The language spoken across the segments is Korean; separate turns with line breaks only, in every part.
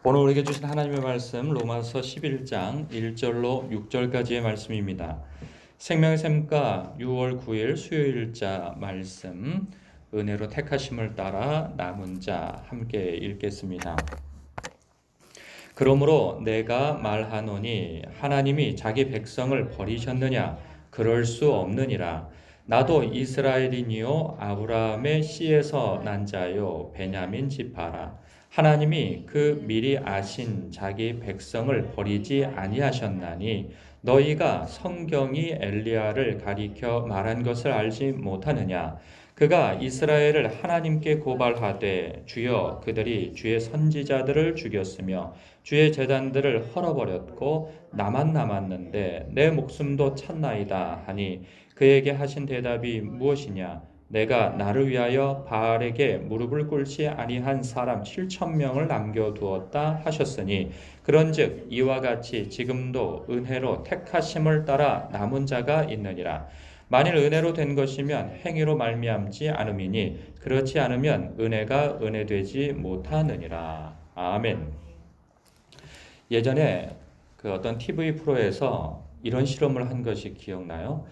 오늘 우리에게 주신 하나님의 말씀 로마서 11장 1절로 6절까지의 말씀입니다. 생명의 샘가 6월 9일 수요일자 말씀 은혜로 택하심을 따라 남은 자 함께 읽겠습니다. 그러므로 내가 말하노니 하나님이 자기 백성을 버리셨느냐? 그럴 수 없느니라. 나도 이스라엘이니요 아브라함의 씨에서 난 자요 베냐민 지파라. 하나님이 그 미리 아신 자기 백성을 버리지 아니하셨나니 너희가 성경이 엘리야를 가리켜 말한 것을 알지 못하느냐? 그가 이스라엘을 하나님께 고발하되 주여 그들이 주의 선지자들을 죽였으며 주의 제단들을 헐어버렸고 나만 남았는데 내 목숨도 찼나이다 하니 그에게 하신 대답이 무엇이냐? 내가 나를 위하여 바알에게 무릎을 꿇지 아니한 사람 7,000명을 남겨두었다 하셨으니 그런즉 이와 같이 지금도 은혜로 택하심을 따라 남은 자가 있느니라. 만일 은혜로 된 것이면 행위로 말미암지 않음이니 그렇지 않으면 은혜가 은혜되지 못하느니라. 아멘. 예전에 그 어떤 TV 프로에서 이런 실험을 한 것이 기억나요?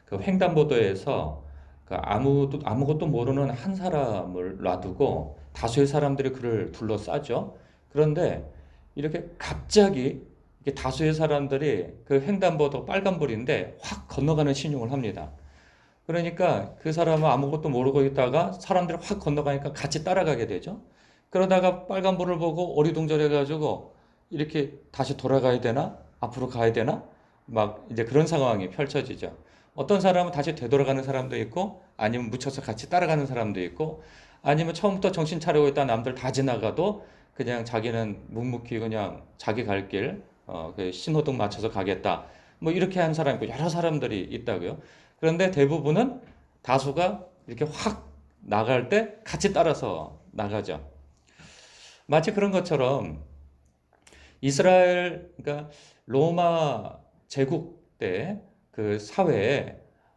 그 횡단보도에서 그 아무것도 모르는 한 사람을 놔두고 다수의 사람들이 그를 둘러싸죠. 그런데 이렇게 갑자기 이렇게 다수의 사람들이 그 횡단보도 빨간불인데 확 건너가는 신용을 합니다. 그러니까 그 사람은 아무것도 모르고 있다가 사람들이 확 건너가니까 같이 따라가게 되죠. 그러다가 빨간불을 보고 어리둥절해가지고 이렇게 다시 돌아가야 되나? 앞으로 가야 되나? 막 이제 그런 상황이 펼쳐지죠. 어떤 사람은 다시 되돌아가는 사람도 있고, 아니면 묻혀서 같이 따라가는 사람도 있고, 아니면 처음부터 정신 차리고 있다 남들 다 지나가도 그냥 자기는 묵묵히 그냥 자기 갈 길, 그 신호등 맞춰서 가겠다. 뭐 이렇게 한 사람 있고, 여러 사람들이 있다고요. 그런데 대부분은 다수가 이렇게 확 나갈 때 같이 따라서 나가죠. 마치 그런 것처럼 이스라엘, 그러니까 로마 제국 때 그 사회에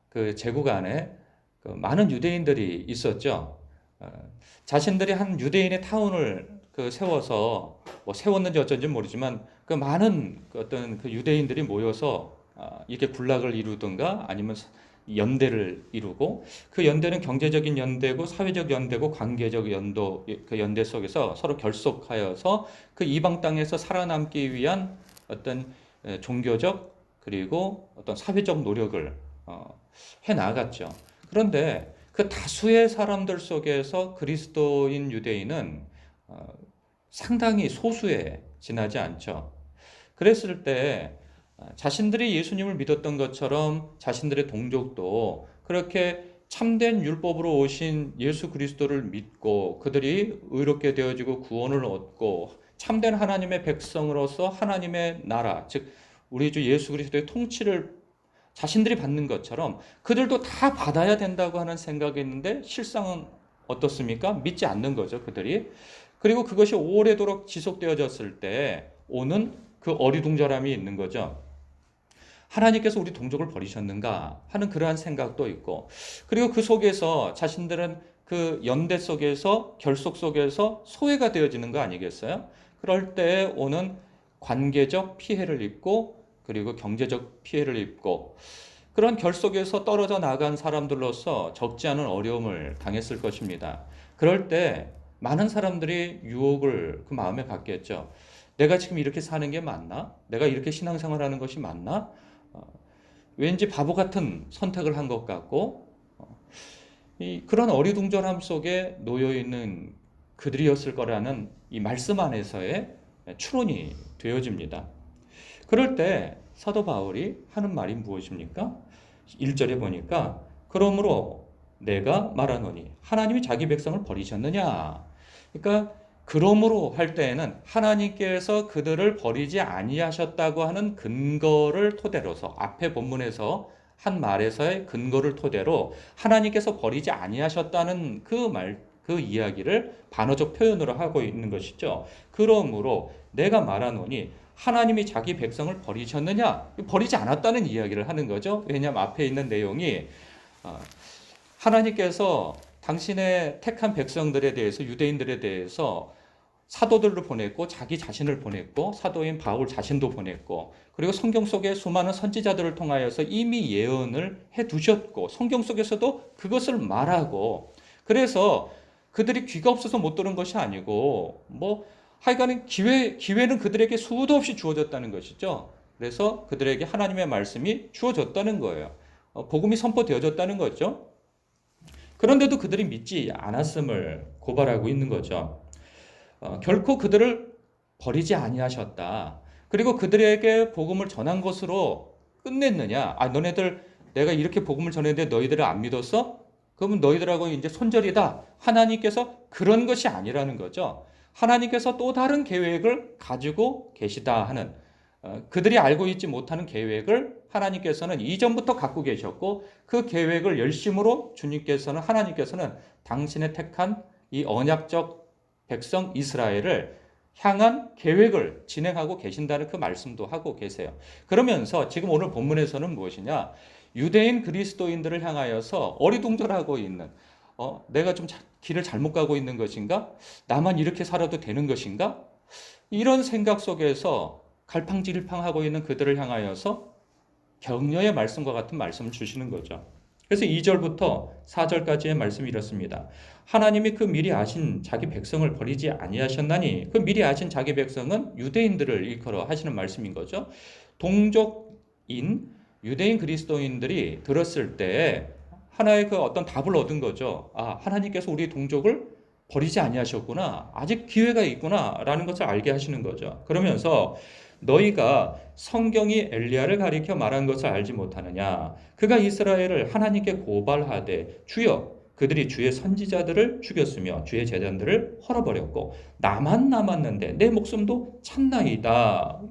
그 제국 안에 그 많은 유대인들이 있었죠. 어, 자신들이 한 유대인의 타운을 그 세워서 뭐 세웠는지 어쩐지 모르지만 그 많은 그 어떤 그 유대인들이 모여서 이렇게 군락을 이루든가 아니면 연대를 이루고 그 연대는 경제적인 연대고 사회적 연대고 관계적 연도 그 연대 속에서 서로 결속하여서 그 이방 땅에서 살아남기 위한 어떤 종교적 그리고 어떤 사회적 노력을 해 나갔죠. 그런데 그 다수의 사람들 속에서 그리스도인 유대인은 상당히 소수에 지나지 않죠. 그랬을 때 자신들이 예수님을 믿었던 것처럼 자신들의 동족도 그렇게 참된 율법으로 오신 예수 그리스도를 믿고 그들이 의롭게 되어지고 구원을 얻고 참된 하나님의 백성으로서 하나님의 나라, 즉 우리 주 예수 그리스도의 통치를 자신들이 받는 것처럼 그들도 다 받아야 된다고 하는 생각이 있는데 실상은 어떻습니까? 믿지 않는 거죠, 그들이. 그리고 그것이 오래도록 지속되어졌을 때 오는 그 어리둥절함이 있는 거죠. 하나님께서 우리 동족을 버리셨는가 하는 그러한 생각도 있고, 그리고 그 속에서 자신들은 그 연대 속에서 결속 속에서 소외가 되어지는 거 아니겠어요? 그럴 때 오는 관계적 피해를 입고 그리고 경제적 피해를 입고 그런 결속에서 떨어져 나간 사람들로서 적지 않은 어려움을 당했을 것입니다. 그럴 때 많은 사람들이 유혹을 그 마음에 갖겠죠. 내가 지금 이렇게 사는 게 맞나? 내가 이렇게 신앙생활하는 것이 맞나? 왠지 바보 같은 선택을 한 것 같고 그런 어리둥절함 속에 놓여 있는 그들이었을 거라는 이 말씀 안에서의 추론이 되어집니다. 그럴 때 사도 바울이 하는 말이 무엇입니까? 1절에 보니까 그러므로 내가 말하노니 하나님이 자기 백성을 버리셨느냐? 그러니까 그러므로 할 때에는 하나님께서 그들을 버리지 아니하셨다고 하는 근거를 토대로서 앞에 본문에서 한 말에서의 근거를 토대로 하나님께서 버리지 아니하셨다는 그 이야기를 반어적 표현으로 하고 있는 것이죠. 그러므로 내가 말하노니 하나님이 자기 백성을 버리셨느냐? 버리지 않았다는 이야기를 하는 거죠. 왜냐하면 앞에 있는 내용이 하나님께서 당신의 택한 백성들에 대해서 유대인들에 대해서 사도들을 보냈고 자기 자신을 보냈고 사도인 바울 자신도 보냈고 그리고 성경 속에 수많은 선지자들을 통하여서 이미 예언을 해 두셨고 성경 속에서도 그것을 말하고 그래서 그들이 귀가 없어서 못 들은 것이 아니고 뭐 하여간에 기회는 그들에게 수도 없이 주어졌다는 것이죠. 그래서 그들에게 하나님의 말씀이 주어졌다는 거예요. 복음이 선포되어졌다는 거죠. 그런데도 그들이 믿지 않았음을 고발하고 있는 거죠. 결코 그들을 버리지 아니하셨다. 그리고 그들에게 복음을 전한 것으로 끝냈느냐? 너네들 내가 이렇게 복음을 전했는데 너희들을 안 믿었어? 그러면 너희들하고 이제 손절이다. 하나님께서 그런 것이 아니라는 거죠. 하나님께서 또 다른 계획을 가지고 계시다 하는 그들이 알고 있지 못하는 계획을 하나님께서는 이전부터 갖고 계셨고 그 계획을 열심으로 하나님께서는 당신의 택한 이 언약적 백성 이스라엘을 향한 계획을 진행하고 계신다는 그 말씀도 하고 계세요. 그러면서 지금 오늘 본문에서는 무엇이냐? 유대인 그리스도인들을 향하여서 어리둥절하고 있는 내가 좀 길을 잘못 가고 있는 것인가? 나만 이렇게 살아도 되는 것인가? 이런 생각 속에서 갈팡질팡하고 있는 그들을 향하여서 격려의 말씀과 같은 말씀을 주시는 거죠. 그래서 2절부터 4절까지의 말씀이 이렇습니다. 하나님이 그 미리 아신 자기 백성을 버리지 아니하셨나니 그 미리 아신 자기 백성은 유대인들을 일컬어 하시는 말씀인 거죠. 동족인 유대인 그리스도인들이 들었을 때 하나의 그 어떤 답을 얻은 거죠. 하나님께서 우리 동족을 버리지 아니하셨구나. 아직 기회가 있구나라는 것을 알게 하시는 거죠. 그러면서 너희가 성경이 엘리야를 가리켜 말한 것을 알지 못하느냐? 그가 이스라엘을 하나님께 고발하되 주여 그들이 주의 선지자들을 죽였으며 주의 제단들을 헐어버렸고 나만 남았는데 내 목숨도 찼나이다.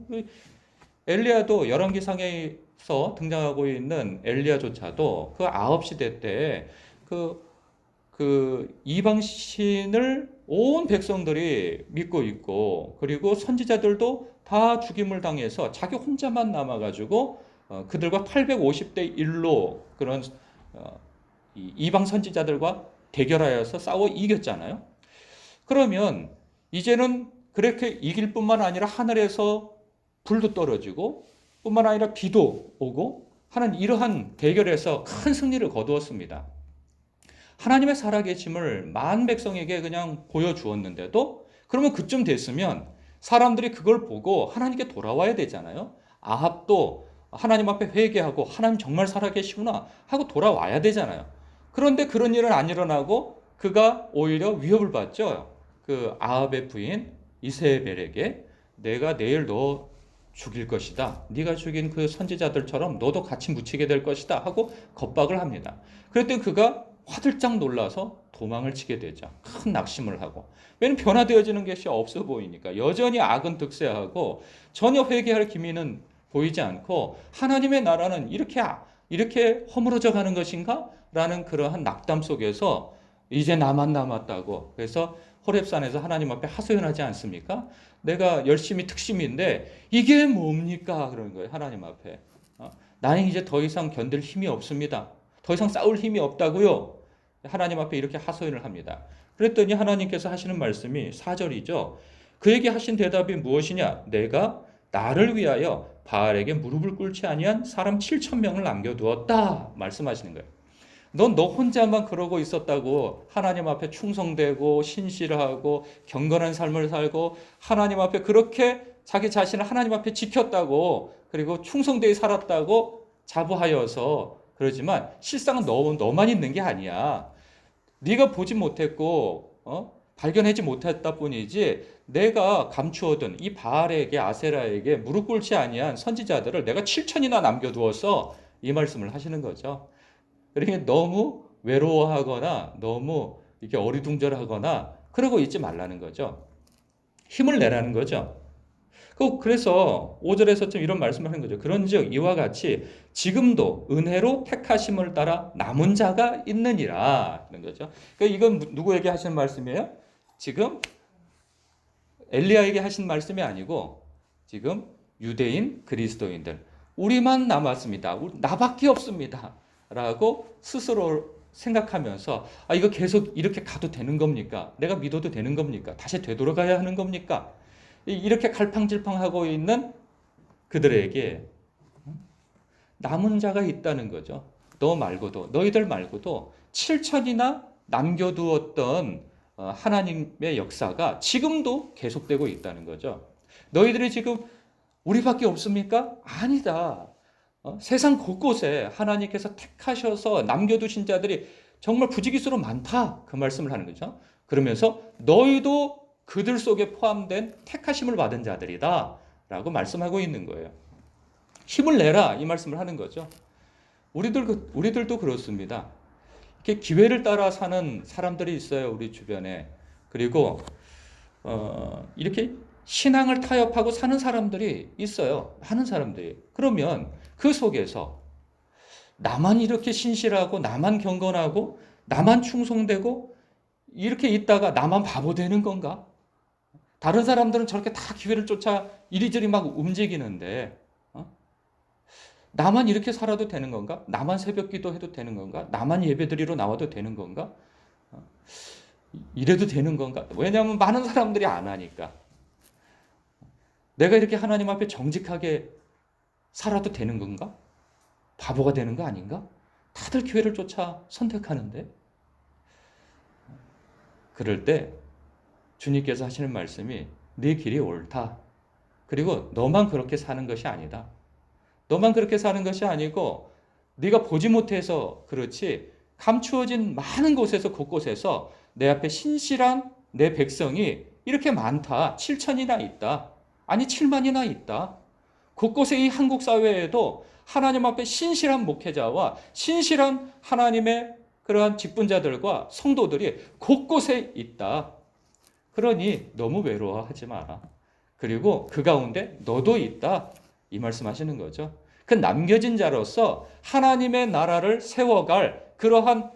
엘리야도 열왕기상에서 등장하고 있는 엘리야조차도 그 9시대 때 그 이방신을 온 백성들이 믿고 있고 그리고 선지자들도 다 죽임을 당해서 자기 혼자만 남아가지고 그들과 850대 1로 그런 이방 선지자들과 대결하여서 싸워 이겼잖아요. 그러면 이제는 그렇게 이길 뿐만 아니라 하늘에서 불도 떨어지고 뿐만 아니라 비도 오고 하는 이러한 대결에서 큰 승리를 거두었습니다. 하나님의 살아계심을 만 백성에게 그냥 보여주었는데도 그러면 그쯤 됐으면 사람들이 그걸 보고 하나님께 돌아와야 되잖아요. 아합도 하나님 앞에 회개하고 하나님 정말 살아계시구나 하고 돌아와야 되잖아요. 그런데 그런 일은 안 일어나고 그가 오히려 위협을 받죠. 그 아합의 부인 이세벨에게 내가 내일 너 죽일 것이다. 네가 죽인 그 선지자들처럼 너도 같이 묻히게 될 것이다 하고 겁박을 합니다. 그랬더니 그가 화들짝 놀라서 도망을 치게 되죠. 큰 낙심을 하고. 왜냐하면 변화되어지는 것이 없어 보이니까. 여전히 악은 득세하고 전혀 회개할 기미는 보이지 않고 하나님의 나라는 이렇게 허물어져 가는 것인가? 라는 그러한 낙담 속에서 이제 나만 남았다고. 그래서 호렙산에서 하나님 앞에 하소연하지 않습니까? 내가 열심히 특심인데 이게 뭡니까? 그런 거예요. 하나님 앞에. 나는 이제 더 이상 견딜 힘이 없습니다. 더 이상 싸울 힘이 없다고요. 하나님 앞에 이렇게 하소연을 합니다. 그랬더니 하나님께서 하시는 말씀이 4절이죠. 그에게 하신 대답이 무엇이냐? 내가 나를 위하여 바알에게 무릎을 꿇지 아니한 사람 7,000명을 남겨두었다. 말씀하시는 거예요. 넌 너 혼자만 그러고 있었다고 하나님 앞에 충성되고 신실하고 경건한 삶을 살고 하나님 앞에 그렇게 자기 자신을 하나님 앞에 지켰다고 그리고 충성되게 살았다고 자부하여서 그러지만 실상은 너만 있는 게 아니야. 네가 보지 못했고 발견하지 못했다 뿐이지 내가 감추어둔 이 바알에게 아세라에게 무릎 꿇지 아니한 선지자들을 내가 7천이나 남겨두어서 이 말씀을 하시는 거죠. 그러니까 너무 외로워하거나 너무 이렇게 어리둥절하거나 그러고 있지 말라는 거죠. 힘을 내라는 거죠. 그래서 5절에서 좀 이런 말씀을 하는 거죠. 그런즉 이와 같이 지금도 은혜로 택하심을 따라 남은 자가 있느니라. 그런 거죠. 그러니까 이건 누구에게 하시는 말씀이에요? 지금 엘리야에게 하신 말씀이 아니고 지금 유대인 그리스도인들 우리만 남았습니다. 나밖에 없습니다. 라고 생각하면서 이거 계속 이렇게 가도 되는 겁니까? 내가 믿어도 되는 겁니까? 다시 되돌아가야 하는 겁니까? 이렇게 갈팡질팡하고 있는 그들에게 남은 자가 있다는 거죠. 너희들 말고도 7천이나 남겨두었던 하나님의 역사가 지금도 계속되고 있다는 거죠. 너희들이 지금 우리밖에 없습니까? 아니다. 세상 곳곳에 하나님께서 택하셔서 남겨두신 자들이 정말 부지기수로 많다. 그 말씀을 하는 거죠. 그러면서 너희도 그들 속에 포함된 택하심을 받은 자들이다. 라고 말씀하고 있는 거예요. 힘을 내라. 이 말씀을 하는 거죠. 우리들도 그렇습니다. 이렇게 기회를 따라 사는 사람들이 있어요. 우리 주변에. 그리고 이렇게 신앙을 타협하고 사는 사람들이 있어요. 많은 사람들이. 그러면 그 속에서 나만 이렇게 신실하고 나만 경건하고 나만 충성되고 이렇게 있다가 나만 바보 되는 건가? 다른 사람들은 저렇게 다 기회를 쫓아 이리저리 막 움직이는데 나만 이렇게 살아도 되는 건가? 나만 새벽 기도해도 되는 건가? 나만 예배드리러 나와도 되는 건가? 이래도 되는 건가? 왜냐하면 많은 사람들이 안 하니까. 내가 이렇게 하나님 앞에 정직하게 살아도 되는 건가? 바보가 되는 거 아닌가? 다들 기회를 쫓아 선택하는데. 그럴 때 주님께서 하시는 말씀이 네 길이 옳다. 그리고 너만 그렇게 사는 것이 아니다. 너만 그렇게 사는 것이 아니고 네가 보지 못해서 그렇지 감추어진 많은 곳에서 곳곳에서 내 앞에 신실한 내 백성이 이렇게 많다. 7천이나 있다. 아니 7만이나 있다. 곳곳에 이 한국 사회에도 하나님 앞에 신실한 목회자와 신실한 하나님의 그러한 직분자들과 성도들이 곳곳에 있다. 그러니 너무 외로워하지 마라. 그리고 그 가운데 너도 있다. 이 말씀하시는 거죠. 그 남겨진 자로서 하나님의 나라를 세워갈 그러한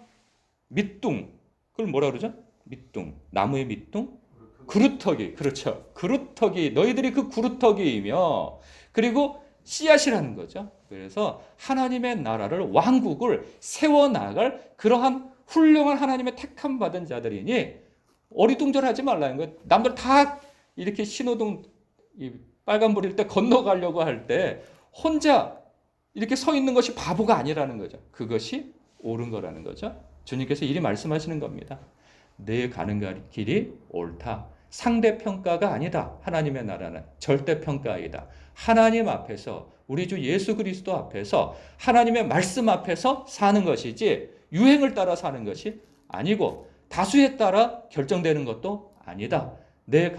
밑둥, 그걸 뭐라 그러죠? 밑둥, 나무의 밑둥? 그루터기, 그렇죠. 그루터기, 너희들이 그 그루터기이며 그리고 씨앗이라는 거죠. 그래서 하나님의 나라를 왕국을 세워나갈 그러한 훌륭한 하나님의 택함 받은 자들이니 어리둥절하지 말라는 거예요. 남들 다 이렇게 신호등 빨간불일 때 건너가려고 할 때 혼자 이렇게 서 있는 것이 바보가 아니라는 거죠. 그것이 옳은 거라는 거죠. 주님께서 이리 말씀하시는 겁니다. 내 가는 길이 옳다. 상대평가가 아니다. 하나님의 나라는 절대평가이다. 하나님 앞에서 우리 주 예수 그리스도 앞에서 하나님의 말씀 앞에서 사는 것이지 유행을 따라 사는 것이 아니고 다수에 따라 결정되는 것도 아니다. 너의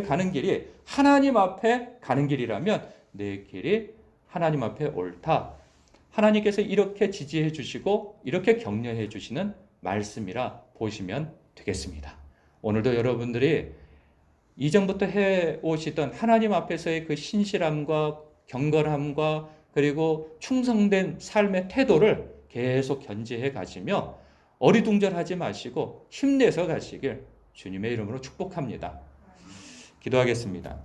가는 길이 하나님 앞에 가는 길이라면 내 길이 하나님 앞에 옳다. 하나님께서 이렇게 지지해 주시고 이렇게 격려해 주시는 말씀이라 보시면 되겠습니다. 오늘도 여러분들이 이전부터 해오시던 하나님 앞에서의 그 신실함과 경건함과 그리고 충성된 삶의 태도를 계속 견지해 가시며 어리둥절하지 마시고 힘내서 가시길 주님의 이름으로 축복합니다. 기도하겠습니다.